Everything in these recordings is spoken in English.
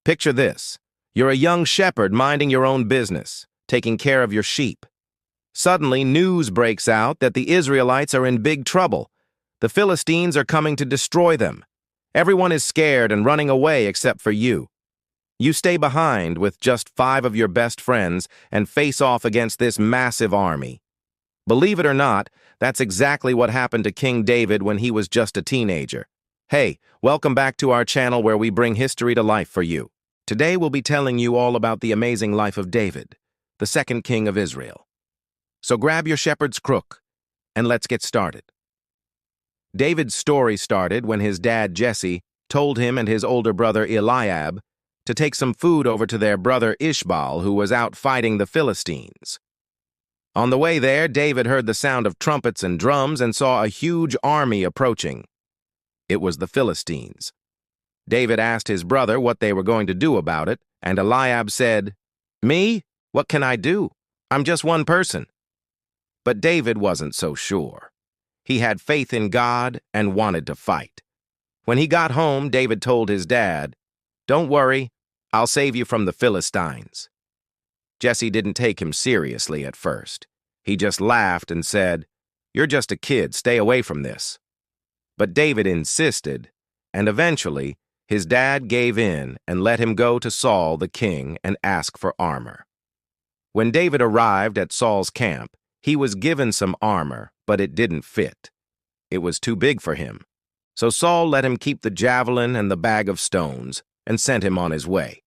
Picture this. You're a young shepherd minding your own business, taking care of your sheep. Suddenly, news breaks out that the Israelites are in big trouble. The Philistines are coming to destroy them. Everyone is scared and running away except for you. You stay behind with just 5 of your best friends and face off against this massive army. Believe it or not, that's exactly what happened to King David when he was just a teenager. Hey, welcome back to our channel where we bring history to life for you. Today we'll be telling you all about the amazing life of David, the second king of Israel. So grab your shepherd's crook and let's get started. David's story started when his dad Jesse told him and his older brother Eliab to take some food over to their brother Ishbaal, who was out fighting the Philistines. On the way there, David heard the sound of trumpets and drums and saw a huge army approaching. It was the Philistines. David asked his brother what they were going to do about it, and Eliab said, "Me? What can I do? I'm just one person." But David wasn't so sure. He had faith in God and wanted to fight. When he got home, David told his dad, "Don't worry, I'll save you from the Philistines." Jesse didn't take him seriously at first. He just laughed and said, "You're just a kid, stay away from this." But David insisted, and eventually his dad gave in and let him go to Saul the king and ask for armor. When David arrived at Saul's camp, he was given some armor, but it didn't fit. It was too big for him. So Saul let him keep the javelin and the bag of stones and sent him on his way.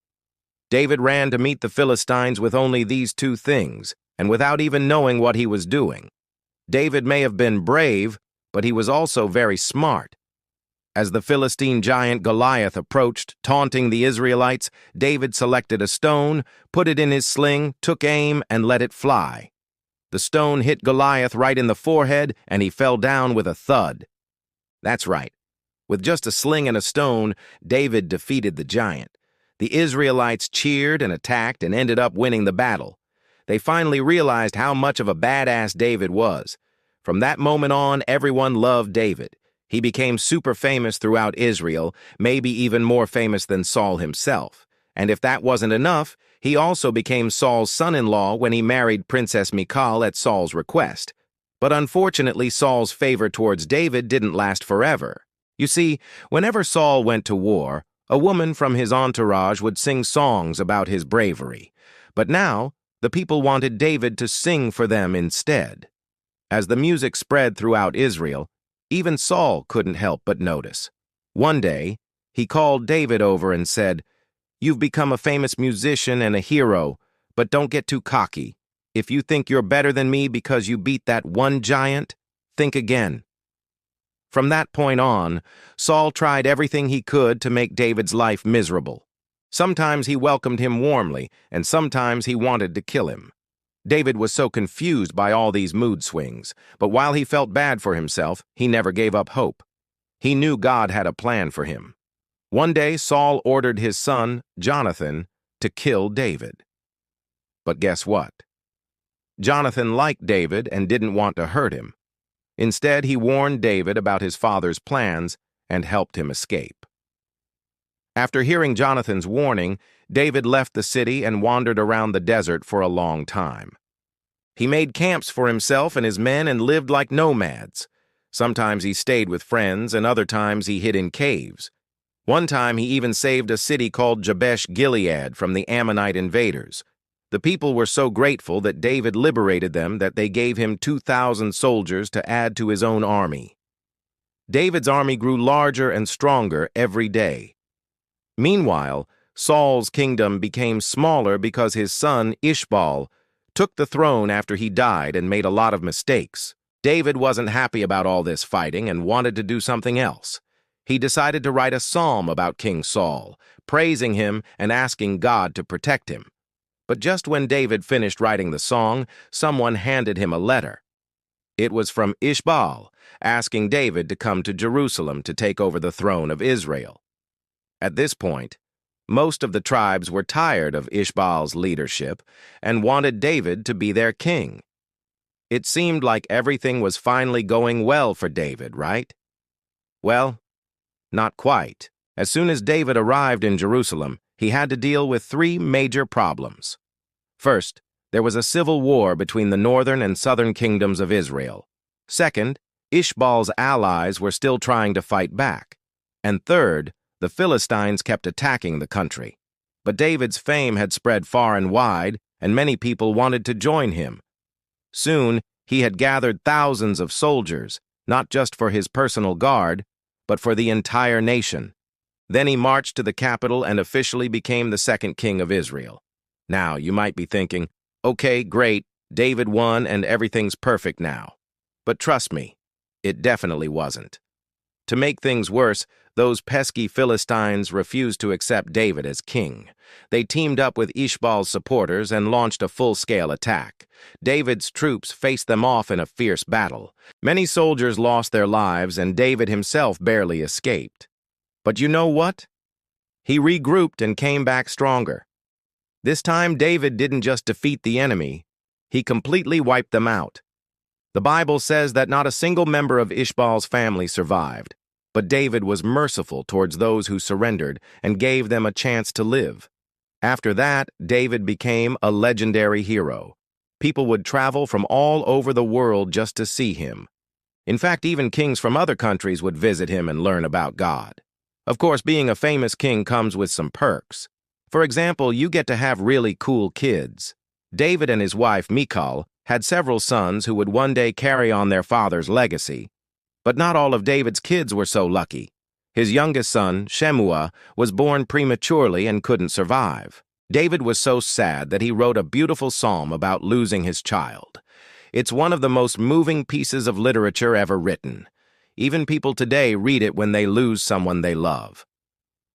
David ran to meet the Philistines with only these 2 things, and without even knowing what he was doing. David may have been brave, but he was also very smart. As the Philistine giant Goliath approached, taunting the Israelites, David selected a stone, put it in his sling, took aim, and let it fly. The stone hit Goliath right in the forehead, and he fell down with a thud. That's right. With just a sling and a stone, David defeated the giant. The Israelites cheered and attacked and ended up winning the battle. They finally realized how much of a badass David was. From that moment on, everyone loved David. He became super famous throughout Israel, maybe even more famous than Saul himself. And if that wasn't enough, he also became Saul's son-in-law when he married Princess Michal at Saul's request. But unfortunately, Saul's favor towards David didn't last forever. You see, whenever Saul went to war, a woman from his entourage would sing songs about his bravery. But now, the people wanted David to sing for them instead. As the music spread throughout Israel, even Saul couldn't help but notice. One day, he called David over and said, "You've become a famous musician and a hero, but don't get too cocky. If you think you're better than me because you beat that one giant, think again." From that point on, Saul tried everything he could to make David's life miserable. Sometimes he welcomed him warmly, and sometimes he wanted to kill him. David was so confused by all these mood swings, but while he felt bad for himself, he never gave up hope. He knew God had a plan for him. One day, Saul ordered his son, Jonathan, to kill David. But guess what? Jonathan liked David and didn't want to hurt him. Instead, he warned David about his father's plans and helped him escape. After hearing Jonathan's warning, David left the city and wandered around the desert for a long time. He made camps for himself and his men and lived like nomads. Sometimes he stayed with friends, and other times he hid in caves. One time he even saved a city called Jabesh Gilead from the Ammonite invaders. The people were so grateful that David liberated them that they gave him 2,000 soldiers to add to his own army. David's army grew larger and stronger every day. Meanwhile, Saul's kingdom became smaller because his son, Ishbaal, took the throne after he died and made a lot of mistakes. David wasn't happy about all this fighting and wanted to do something else. He decided to write a psalm about King Saul, praising him and asking God to protect him. But just when David finished writing the song, someone handed him a letter. It was from Ishbaal, asking David to come to Jerusalem to take over the throne of Israel. At this point, most of the tribes were tired of Ishbaal's leadership and wanted David to be their king. It seemed like everything was finally going well for David, right? Well, not quite. As soon as David arrived in Jerusalem, he had to deal with three major problems. First, there was a civil war between the northern and southern kingdoms of Israel. Second, Ishbaal's allies were still trying to fight back. And third, the Philistines kept attacking the country. But David's fame had spread far and wide, and many people wanted to join him. Soon, he had gathered thousands of soldiers, not just for his personal guard, but for the entire nation. Then he marched to the capital and officially became the second king of Israel. Now, you might be thinking, okay, great, David won and everything's perfect now. But trust me, it definitely wasn't. To make things worse, those pesky Philistines refused to accept David as king. They teamed up with Ishbaal's supporters and launched a full-scale attack. David's troops faced them off in a fierce battle. Many soldiers lost their lives, and David himself barely escaped. But you know what? He regrouped and came back stronger. This time, David didn't just defeat the enemy, he completely wiped them out. The Bible says that not a single member of Ishbaal's family survived, but David was merciful towards those who surrendered and gave them a chance to live. After that, David became a legendary hero. People would travel from all over the world just to see him. In fact, even kings from other countries would visit him and learn about God. Of course, being a famous king comes with some perks. For example, you get to have really cool kids. David and his wife, Michal, had several sons who would one day carry on their father's legacy. But not all of David's kids were so lucky. His youngest son, Shemua, was born prematurely and couldn't survive. David was so sad that he wrote a beautiful psalm about losing his child. It's one of the most moving pieces of literature ever written. Even people today read it when they lose someone they love.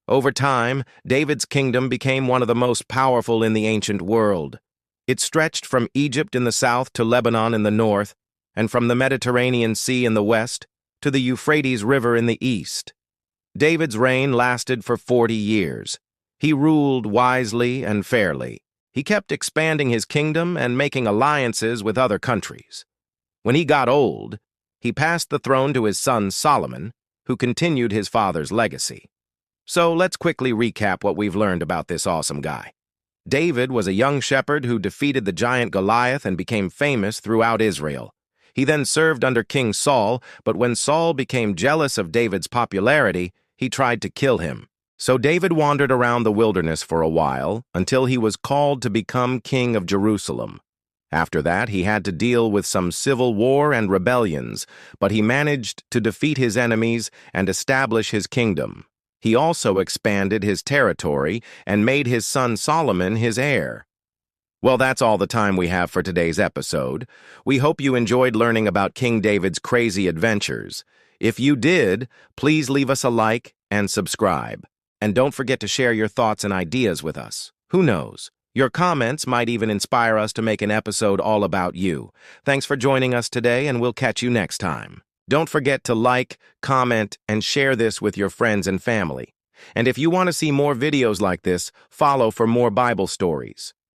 Over time, David's kingdom became one of the most powerful in the ancient world. It stretched from Egypt in the south to Lebanon in the north, and from the Mediterranean Sea in the west to the Euphrates River in the east. David's reign lasted for 40 years. He ruled wisely and fairly. He kept expanding his kingdom and making alliances with other countries. When he got old, he passed the throne to his son Solomon, who continued his father's legacy. So let's quickly recap what we've learned about this awesome guy. David was a young shepherd who defeated the giant Goliath and became famous throughout Israel. He then served under King Saul, but when Saul became jealous of David's popularity, he tried to kill him. So David wandered around the wilderness for a while until he was called to become king of Jerusalem. After that, he had to deal with some civil war and rebellions, but he managed to defeat his enemies and establish his kingdom. He also expanded his territory and made his son Solomon his heir. Well, that's all the time we have for today's episode. We hope you enjoyed learning about King David's crazy adventures. If you did, please leave us a like and subscribe. And don't forget to share your thoughts and ideas with us. Who knows? Your comments might even inspire us to make an episode all about you. Thanks for joining us today, and we'll catch you next time. Don't forget to like, comment, and share this with your friends and family. And if you want to see more videos like this, follow for more Bible stories.